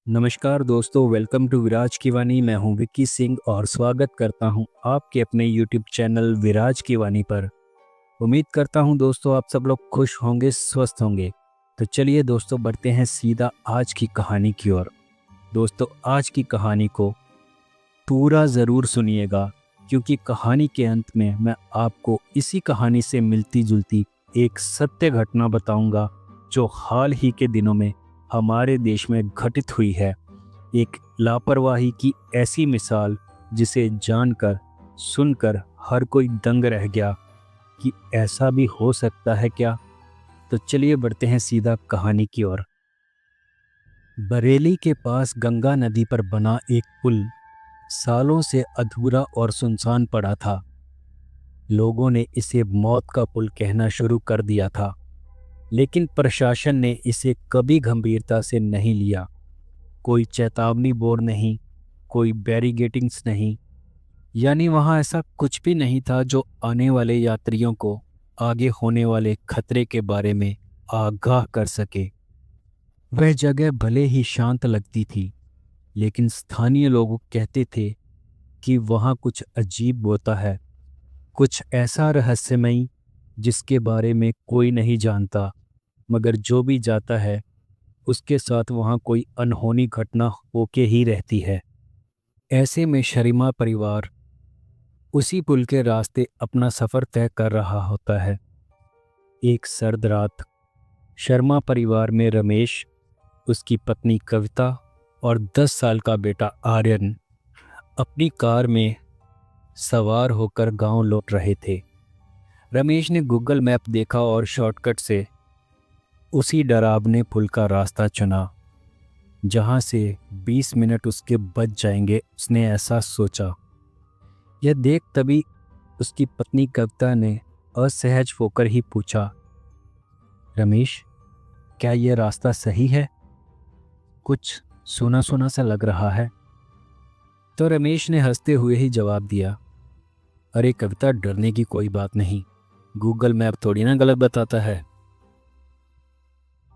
नमस्कार दोस्तों, welcome to विराज की वाणी। मैं हूं विक्की सिंह और स्वागत करता हूं आपके अपने यूट्यूब चैनल विराज की वाणी पर। उम्मीद करता हूं दोस्तों आप सब लोग खुश होंगे, स्वस्थ होंगे। तो चलिए दोस्तों, बढ़ते हैं सीधा आज की कहानी की ओर। दोस्तों, आज की कहानी को पूरा ज़रूर सुनिएगा, क्योंकि कहानी के अंत में मैं आपको इसी कहानी से मिलती जुलती एक सत्य घटना बताऊंगा, जो हाल ही के दिनों में हमारे देश में घटित हुई है। एक लापरवाही की ऐसी मिसाल जिसे जानकर सुनकर हर कोई दंग रह गया कि ऐसा भी हो सकता है क्या। तो चलिए बढ़ते हैं सीधा कहानी की ओर। बरेली के पास गंगा नदी पर बना एक पुल सालों से अधूरा और सुनसान पड़ा था। लोगों ने इसे मौत का पुल कहना शुरू कर दिया था, लेकिन प्रशासन ने इसे कभी गंभीरता से नहीं लिया। कोई चेतावनी बोर्ड नहीं, कोई बैरिगेटिंग्स नहीं, यानी वहां ऐसा कुछ भी नहीं था जो आने वाले यात्रियों को आगे होने वाले खतरे के बारे में आगाह कर सके। वह जगह भले ही शांत लगती थी, लेकिन स्थानीय लोग कहते थे कि वहां कुछ अजीब होता है, कुछ ऐसा रहस्यमयी जिसके बारे में कोई नहीं जानता, मगर जो भी जाता है उसके साथ वहां कोई अनहोनी घटना होके ही रहती है। ऐसे में शर्मा परिवार उसी पुल के रास्ते अपना सफर तय कर रहा होता है। एक सर्द रात शर्मा परिवार में रमेश, उसकी पत्नी कविता और 10 साल का बेटा आर्यन अपनी कार में सवार होकर गांव लौट रहे थे। रमेश ने गूगल मैप देखा और शॉर्टकट से उसी डरावने पुल का रास्ता चुना, जहां से 20 मिनट उसके बच जाएंगे। उसने ऐसा सोचा। यह देख तभी उसकी पत्नी कविता ने असहज होकर ही पूछा, रमेश, क्या यह रास्ता सही है? कुछ सुना सुना सा लग रहा है। तो रमेश ने हंसते हुए ही जवाब दिया, अरे कविता, डरने की कोई बात नहीं, गूगल मैप थोड़ी ना गलत बताता है।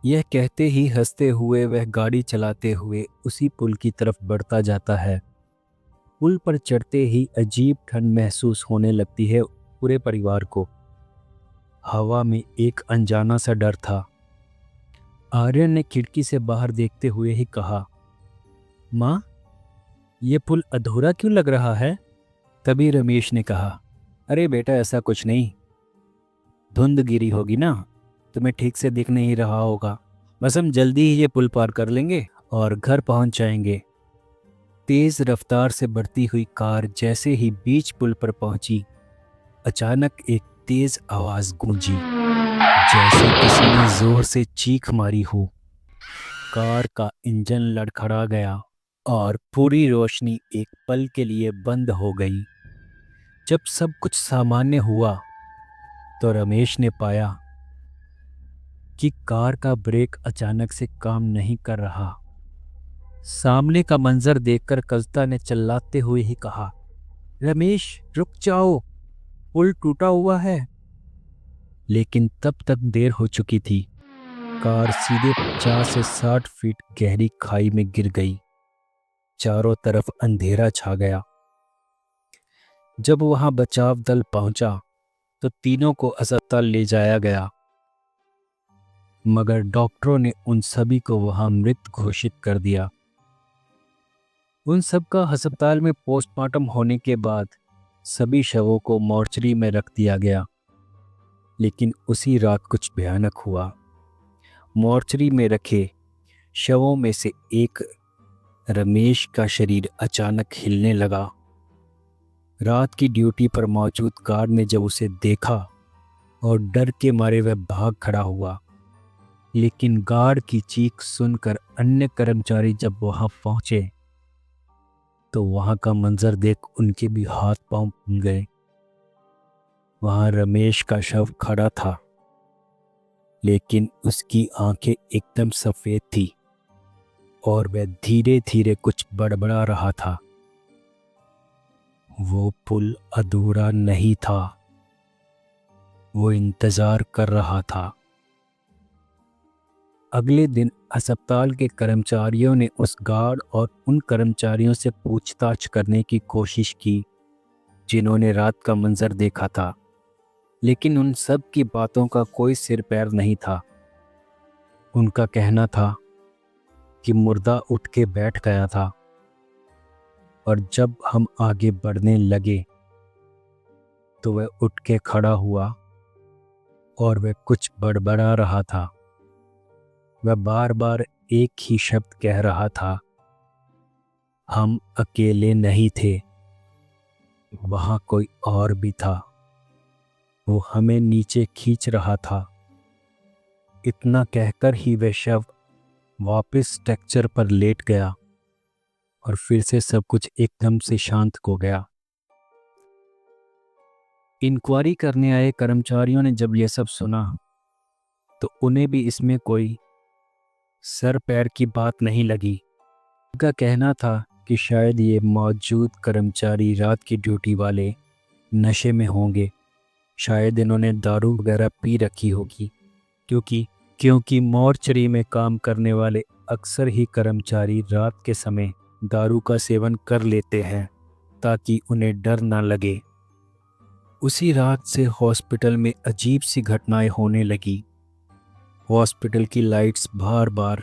यह कहते ही हंसते हुए वह गाड़ी चलाते हुए उसी पुल की तरफ बढ़ता जाता है। पुल पर चढ़ते ही अजीब ठंड महसूस होने लगती है पूरे परिवार को। हवा में एक अनजाना सा डर था। आर्यन ने खिड़की से बाहर देखते हुए ही कहा, माँ, ये पुल अधूरा क्यों लग रहा है? तभी रमेश ने कहा, अरे बेटा, ऐसा कुछ नहीं, धुंध गिरी होगी ना, तुम्हें ठीक से दिख नहीं रहा होगा। बस हम जल्दी ही ये पुल पार कर लेंगे और घर पहुंच जाएंगे। तेज रफ्तार से बढ़ती हुई कार जैसे ही बीच पुल पर पहुंची, अचानक एक तेज आवाज गूंजी, जैसे किसी ने जोर से चीख मारी हो। कार का इंजन लड़खड़ा गया और पूरी रोशनी एक पल के लिए बंद हो गई। जब सब कुछ सामान्य हुआ तो रमेश ने पाया कि कार का ब्रेक अचानक से काम नहीं कर रहा। सामने का मंजर देखकर कविता ने चिल्लाते हुए ही कहा, रमेश, रुक जाओ, पुल टूटा हुआ है। लेकिन तब तक देर हो चुकी थी। कार सीधे 50 से 60 फीट गहरी खाई में गिर गई। चारों तरफ अंधेरा छा गया। जब वहां बचाव दल पहुंचा तो तीनों को अस्पताल ले जाया गया, मगर डॉक्टरों ने उन सभी को वहां मृत घोषित कर दिया। उन सब का अस्पताल में पोस्टमार्टम होने के बाद सभी शवों को मोर्चरी में रख दिया गया। लेकिन उसी रात कुछ भयानक हुआ। मोर्चरी में रखे शवों में से एक रमेश का शरीर अचानक हिलने लगा। रात की ड्यूटी पर मौजूद गार्ड ने जब उसे देखा और डर के मारे वह भाग खड़ा हुआ। लेकिन गार्ड की चीख सुनकर अन्य कर्मचारी जब वहां पहुंचे तो वहां का मंजर देख उनके भी हाथ पांव फूल गए। वहां रमेश का शव खड़ा था, लेकिन उसकी आंखें एकदम सफेद थी और वह धीरे धीरे कुछ बड़बड़ा रहा था। वो पुल अधूरा नहीं था, वो इंतजार कर रहा था। अगले दिन अस्पताल के कर्मचारियों ने उस गार्ड और उन कर्मचारियों से पूछताछ करने की कोशिश की जिन्होंने रात का मंजर देखा था, लेकिन उन सब की बातों का कोई सिर पैर नहीं था। उनका कहना था कि मुर्दा उठ के बैठ गया था और जब हम आगे बढ़ने लगे तो वह उठ के खड़ा हुआ और वह कुछ बड़बड़ा रहा था। वह बार बार एक ही शब्द कह रहा था, हम अकेले नहीं थे, वहाँ कोई और भी था, वो हमें नीचे खींच रहा था। इतना कहकर ही वह शव वापस स्ट्रक्चर पर लेट गया और फिर से सब कुछ एकदम से शांत हो गया। इंक्वायरी करने आए कर्मचारियों ने जब यह सब सुना तो उन्हें भी इसमें कोई सर पैर की बात नहीं लगी। उनका कहना था कि शायद ये मौजूद कर्मचारी रात की ड्यूटी वाले नशे में होंगे, शायद इन्होंने दारू वगैरह पी रखी होगी, क्योंकि मॉर्चरी में काम करने वाले अक्सर ही कर्मचारी रात के समय दारू का सेवन कर लेते हैं ताकि उन्हें डर ना लगे। उसी रात से हॉस्पिटल में अजीब सी घटनाएं होने लगी। हॉस्पिटल की लाइट्स बार बार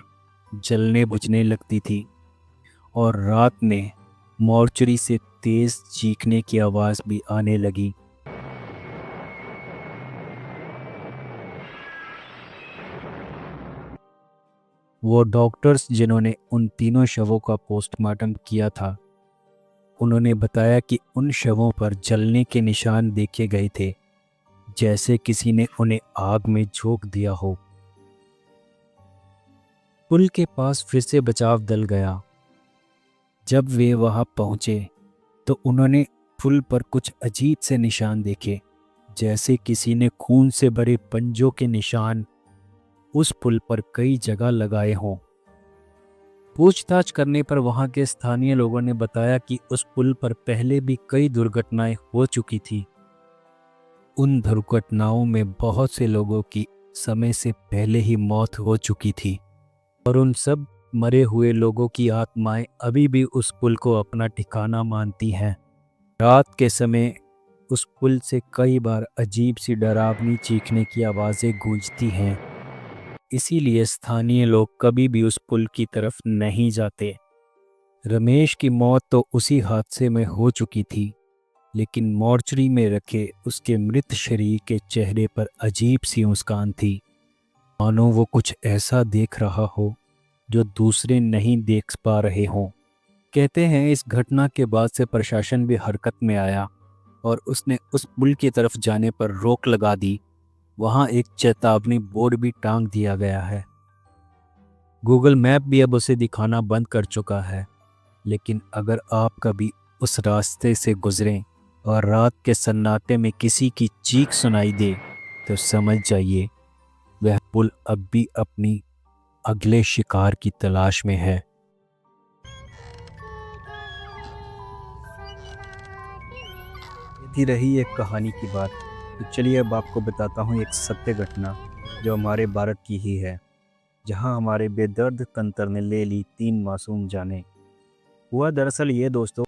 जलने बुझने लगती थी और रात में मॉर्चरी से तेज चीखने की आवाज़ भी आने लगी। वो डॉक्टर्स जिन्होंने उन तीनों शवों का पोस्टमार्टम किया था, उन्होंने बताया कि उन शवों पर जलने के निशान देखे गए थे, जैसे किसी ने उन्हें आग में झोंक दिया हो। पुल के पास फिर से बचाव दल गया। जब वे वहां पहुंचे तो उन्होंने पुल पर कुछ अजीब से निशान देखे, जैसे किसी ने खून से भरे पंजों के निशान उस पुल पर कई जगह लगाए हों। पूछताछ करने पर वहां के स्थानीय लोगों ने बताया कि उस पुल पर पहले भी कई दुर्घटनाएं हो चुकी थी। उन दुर्घटनाओं में बहुत से लोगों की समय से पहले ही मौत हो चुकी थी और उन सब मरे हुए लोगों की आत्माएं अभी भी उस पुल को अपना ठिकाना मानती हैं। रात के समय उस पुल से कई बार अजीब सी डरावनी चीखने की आवाज़ें गूंजती हैं, इसीलिए स्थानीय लोग कभी भी उस पुल की तरफ नहीं जाते। रमेश की मौत तो उसी हादसे में हो चुकी थी, लेकिन मॉर्चरी में रखे उसके मृत शरीर के चेहरे पर अजीब सी मुस्कान थी, मानो वो कुछ ऐसा देख रहा हो जो दूसरे नहीं देख पा रहे हों। कहते हैं इस घटना के बाद से प्रशासन भी हरकत में आया और उसने उस पुल की तरफ जाने पर रोक लगा दी। वहां एक चेतावनी बोर्ड भी टांग दिया गया है। गूगल मैप भी अब उसे दिखाना बंद कर चुका है, लेकिन अगर आप कभी उस रास्ते से गुजरें और रात के सन्नाटे में किसी की चीख सुनाई दे तो समझ जाइए वह पुल अब भी अपनी अगले शिकार की तलाश में है। ये रही एक कहानी की बात। तो चलिए अब आपको बताता हूँ एक सत्य घटना जो हमारे भारत की ही है, जहाँ हमारे बेदर्द कंतर ने ले ली 3 मासूम जानें। हुआ दरअसल ये दोस्तों,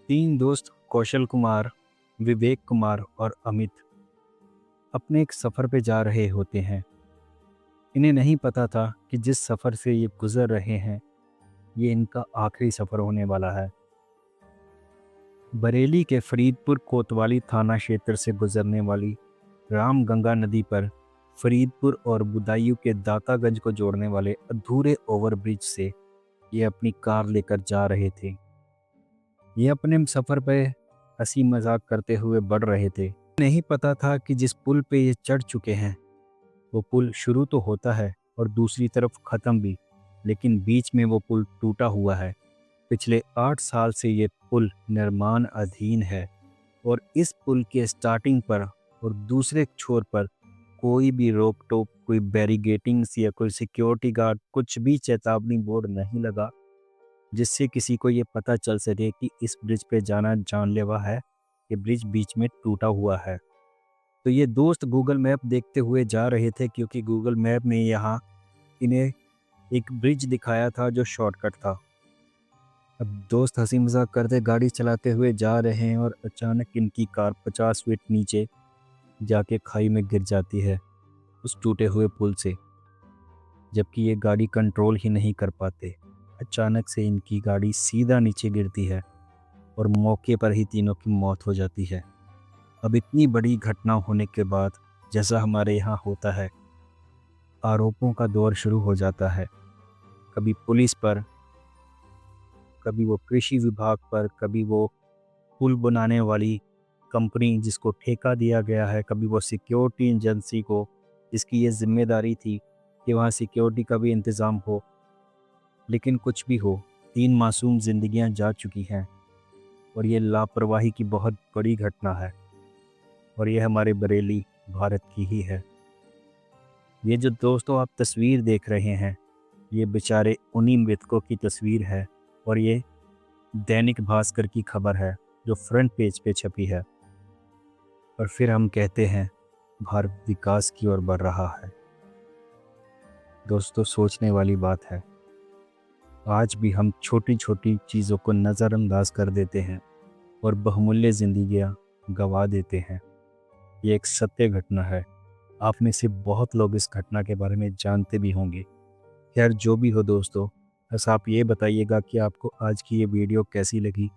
3 दोस्त कौशल कुमार, विवेक कुमार और अमित अपने एक सफ़र पे जा रहे होते हैं। इन्हें नहीं पता था कि जिस सफ़र से ये गुज़र रहे हैं ये इनका आखिरी सफ़र होने वाला है। बरेली के फरीदपुर कोतवाली थाना क्षेत्र से गुजरने वाली रामगंगा नदी पर फरीदपुर और बुदायूं के दातागंज को जोड़ने वाले अधूरे ओवरब्रिज से ये अपनी कार लेकर जा रहे थे। ये अपने सफ़र पर हंसी मजाक करते हुए बढ़ रहे थे। नहीं पता था कि जिस पुल पे ये चढ़ चुके हैं वो पुल शुरू तो होता है और दूसरी तरफ ख़त्म भी, लेकिन बीच में वो पुल टूटा हुआ है। पिछले 8 साल से ये पुल निर्माण अधीन है और इस पुल के स्टार्टिंग पर और दूसरे छोर पर कोई भी रोक टोक, कोई बैरिगेटिंग्स या कोई सिक्योरिटी गार्ड, कुछ भी चेतावनी बोर्ड नहीं लगा जिससे किसी को ये पता चल सके कि इस ब्रिज पे जाना जानलेवा है, ये ब्रिज बीच में टूटा हुआ है। तो ये दोस्त गूगल मैप देखते हुए जा रहे थे, क्योंकि गूगल मैप में यहाँ इन्हें एक ब्रिज दिखाया था जो शॉर्टकट था। अब दोस्त हंसी मजाक करते गाड़ी चलाते हुए जा रहे हैं और अचानक इनकी कार 50 फीट नीचे जाके खाई में गिर जाती है उस टूटे हुए पुल से, जबकि ये गाड़ी कंट्रोल ही नहीं कर पाते। अचानक से इनकी गाड़ी सीधा नीचे गिरती है और मौके पर ही तीनों की मौत हो जाती है। अब इतनी बड़ी घटना होने के बाद जैसा हमारे यहाँ होता है, आरोपों का दौर शुरू हो जाता है। कभी पुलिस पर, कभी वो कृषि विभाग पर, कभी वो पुल बनाने वाली कंपनी जिसको ठेका दिया गया है, कभी वो सिक्योरिटी एजेंसी को जिसकी ये जिम्मेदारी थी कि वहाँ सिक्योरिटी का भी इंतज़ाम हो। लेकिन कुछ भी हो, 3 मासूम जिंदगियां जा चुकी हैं और ये लापरवाही की बहुत बड़ी घटना है और ये हमारे बरेली भारत की ही है। ये जो दोस्तों आप तस्वीर देख रहे हैं, ये बेचारे उन्हीं मृतकों की तस्वीर है और ये दैनिक भास्कर की खबर है जो फ्रंट पेज पे छपी है। और फिर हम कहते हैं भारत विकास की ओर बढ़ रहा है। दोस्तों, सोचने वाली बात है। आज भी हम छोटी छोटी चीज़ों को नज़रअंदाज कर देते हैं और बहुमूल्य जिंदगियां गंवा देते हैं। ये एक सत्य घटना है। आप में से बहुत लोग इस घटना के बारे में जानते भी होंगे। खैर, जो भी हो दोस्तों, बस आप ये बताइएगा कि आपको आज की ये वीडियो कैसी लगी